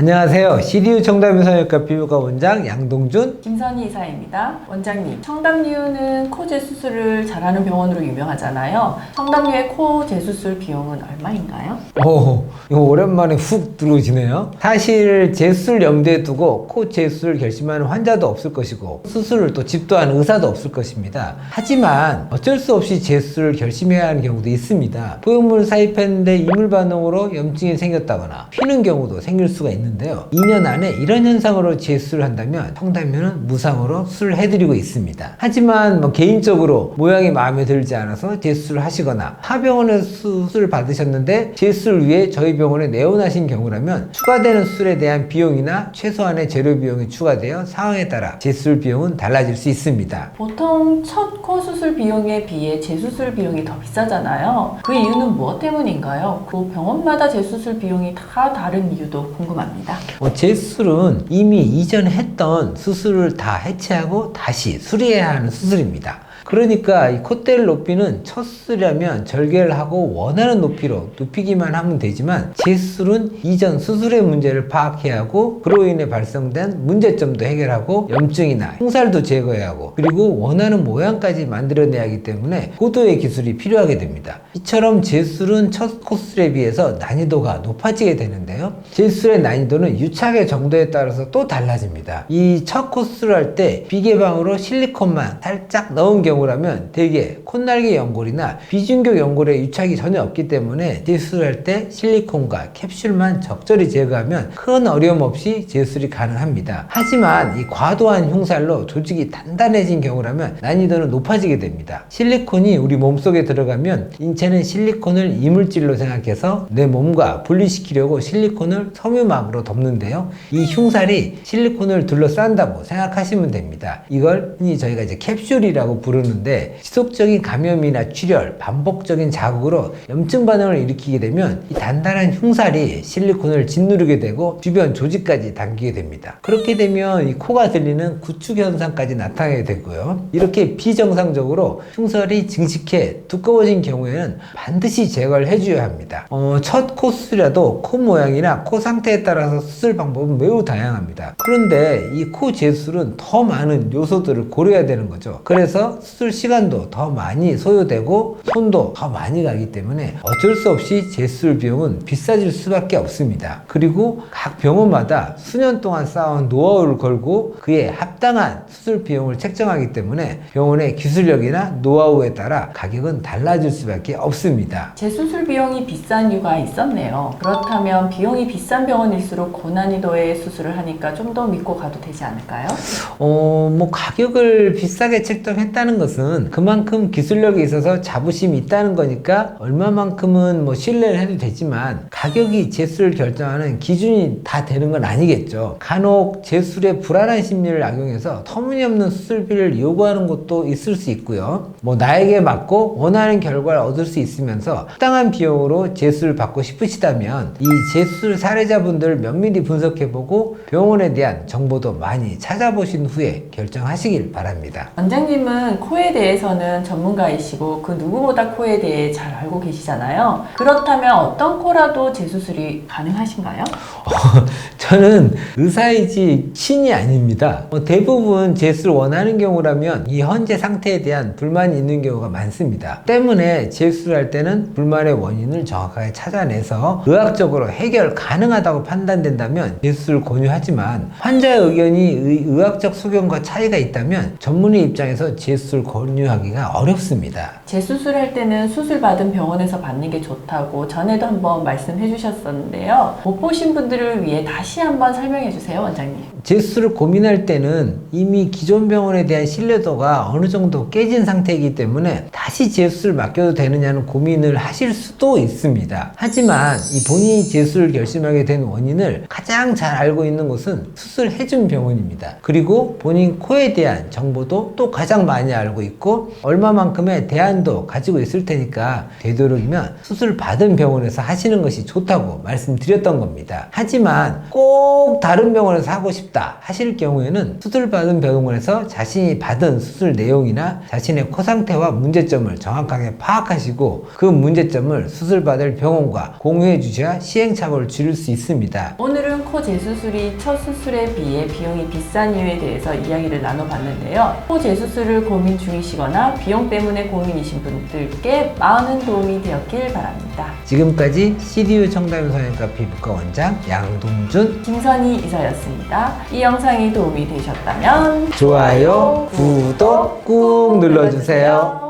안녕하세요. CDU 청담유성외과 피부과 원장 양동준 김선희 이사입니다. 원장님, 청담유는 코 재수술을 잘하는 병원으로 유명하잖아요. 청담유의 코 재수술 비용은 얼마인가요? 이거 오랜만에 훅 들어오시네요. 사실 재수술 염두에 두고 코 재수술 결심하는 환자도 없을 것이고 수술을 또 집도하는 의사도 없을 것입니다. 하지만 어쩔 수 없이 재수술을 결심해야 하는 경우도 있습니다. 포용물을 삽입했는데 이물 반응으로 염증이 생겼다거나 피는 경우도 생길 수가 있는데요. 2년 안에 이런 현상으로 재수술을 한다면 청담유는 무상으로 수술을 해드리고 있습니다. 하지만 개인적으로 모양이 마음에 들지 않아서 재수술을 하시거나 타병원에서 수술을 받으셨는데 재수술 위해 저희 병원에 내원하신 경우라면 추가되는 수술에 대한 비용이나 최소한의 재료 비용이 추가되어 상황에 따라 재수술 비용은 달라질 수 있습니다. 보통 첫 코 수술 비용에 비해 재수술 비용이 더 비싸잖아요. 그 이유는 무엇 때문인가요? 그 병원마다 재수술 비용이 다 다른 이유도 궁금합니다. 재수술은 이미 이전에 했던 수술을 다 해체하고 다시 수리해야 하는 수술입니다. 그러니까 이 콧대를 높이는 첫 수술이라면 절개를 하고 원하는 높이로 높이기만 하면 되지만 재수술은 이전 수술의 문제를 파악해야 하고 그로 인해 발생된 문제점도 해결하고 염증이나 흉살도 제거해야 하고 그리고 원하는 모양까지 만들어내야 하기 때문에 고도의 기술이 필요하게 됩니다. 이처럼 재수술은 첫 코수술에 비해서 난이도가 높아지게 되는데요. 재수술의 난이도는 유착의 정도에 따라서 또 달라집니다. 이 첫 코수술을 할 때 비개방으로 실리콘만 살짝 넣은 경우라면 대개 콧날개 연골이나 비중격 연골에 유착이 전혀 없기 때문에 재수술할 때 실리콘과 캡슐만 적절히 제거하면 큰 어려움 없이 재수술이 가능합니다. 하지만 이 과도한 흉살로 조직이 단단해진 경우라면 난이도는 높아지게 됩니다. 실리콘이 우리 몸속에 들어가면 인체는 실리콘을 이물질로 생각해서 내 몸과 분리시키려고 실리콘을 섬유막으로 덮는데요. 이 흉살이 실리콘을 둘러싼다고 생각하시면 됩니다. 이걸 흔히 저희가 이제 캡슐이라고 부르는데 지속적인 감염이나 출혈, 반복적인 자극으로 염증 반응을 일으키게 되면 이 단단한 흉살이 실리콘을 짓누르게 되고 주변 조직까지 당기게 됩니다. 그렇게 되면 이 코가 들리는 구축 현상까지 나타나게 되고요. 이렇게 비정상적으로 흉살이 증식해 두꺼워진 경우에는 반드시 제거를 해줘야 합니다. 첫 코 수술이라도 코 모양이나 코 상태에 따라서 수술 방법은 매우 다양합니다. 그런데 이 코 재수술은 더 많은 요소들을 고려해야 되는 거죠. 그래서 수술 시간도 더 많이 소요되고 손도 더 많이 가기 때문에 어쩔 수 없이 재수술 비용은 비싸질 수밖에 없습니다. 그리고 각 병원마다 수년 동안 쌓아온 노하우를 걸고 그에 합당한 수술 비용을 책정하기 때문에 병원의 기술력이나 노하우에 따라 가격은 달라질 수밖에 없습니다. 재수술 비용이 비싼 이유가 있었네요. 그렇다면 비용이 비싼 병원일수록 고난이도의 수술을 하니까 좀 더 믿고 가도 되지 않을까요? 가격을 비싸게 책정했다는 것은 그만큼 기술력이 있어서 자부심이 있다는 거니까 얼마만큼은 신뢰를 해도 되지만 가격이 재수를 결정하는 기준이 다 되는 건 아니겠죠. 간혹 재수술에 불안한 심리를 악용해서 터무니없는 수술비를 요구하는 곳도 있을 수 있고요. 나에게 맞고 원하는 결과를 얻을 수 있으면서 합당한 비용으로 재수를 받고 싶으시다면 이 재수술 사례자분들을 면밀히 분석해보고 병원에 대한 정보도 많이 찾아보신 후에 결정하시길 바랍니다. 원장님은 코에 대해서는 전문가이시고 그 누구보다 코에 대해 잘 알고 계시잖아요. 그렇다면 어떤 코라도 재수술이 가능하신가요? 저는 의사이지 신이 아닙니다. 대부분 재수를 원하는 경우라면 이 현재 상태에 대한 불만이 있는 경우가 많습니다. 때문에 재수를 때는 불만의 원인을 정확하게 찾아내서 의학적으로 해결 가능하다고 판단된다면 재수를 권유하지만 환자의 의견이 의학적 소견과 차이가 있다면 전문의 입장에서 재수술 권유하기가 어렵습니다. 재수술할 때는 수술 받은 병원에서 받는 게 좋다고 전에도 한번 말씀해 주셨었는데요. 못 보신 분들을 위해 다시 한번 설명해 주세요, 원장님. 재수술을 고민할 때는 이미 기존 병원에 대한 신뢰도가 어느 정도 깨진 상태이기 때문에 다시 재수술 맡겨도 되느냐는 고민을 하실 수도 있습니다. 하지만 이 본인이 재수술을 결심하게 된 원인을 가장 잘 알고 있는 곳은 수술해준 병원입니다. 그리고 본인 코에 대한 정보도 또 가장 많이 알고 알고 있고 얼마만큼의 대안도 가지고 있을 테니까 되도록이면 수술 받은 병원에서 하시는 것이 좋다고 말씀드렸던 겁니다. 하지만 꼭 다른 병원에서 하고 싶다 하실 경우에는 수술 받은 병원에서 자신이 받은 수술 내용이나 자신의 코 상태와 문제점을 정확하게 파악하시고 그 문제점을 수술 받을 병원과 공유해 주셔야 시행착오를 줄일 수 있습니다. 오늘은 코 재수술이 첫 수술에 비해 비용이 비싼 이유에 대해서 이야기를 나눠봤는데요. 코 재수술을 고민 중이시거나 비용 때문에 고민이신 분들께 많은 도움이 되었길 바랍니다. 지금까지 CDU 청담 성형외과 피부과 원장 양동준 김선희 이사였습니다. 이 영상이 도움이 되셨다면 좋아요, 구독 꾹 눌러주세요.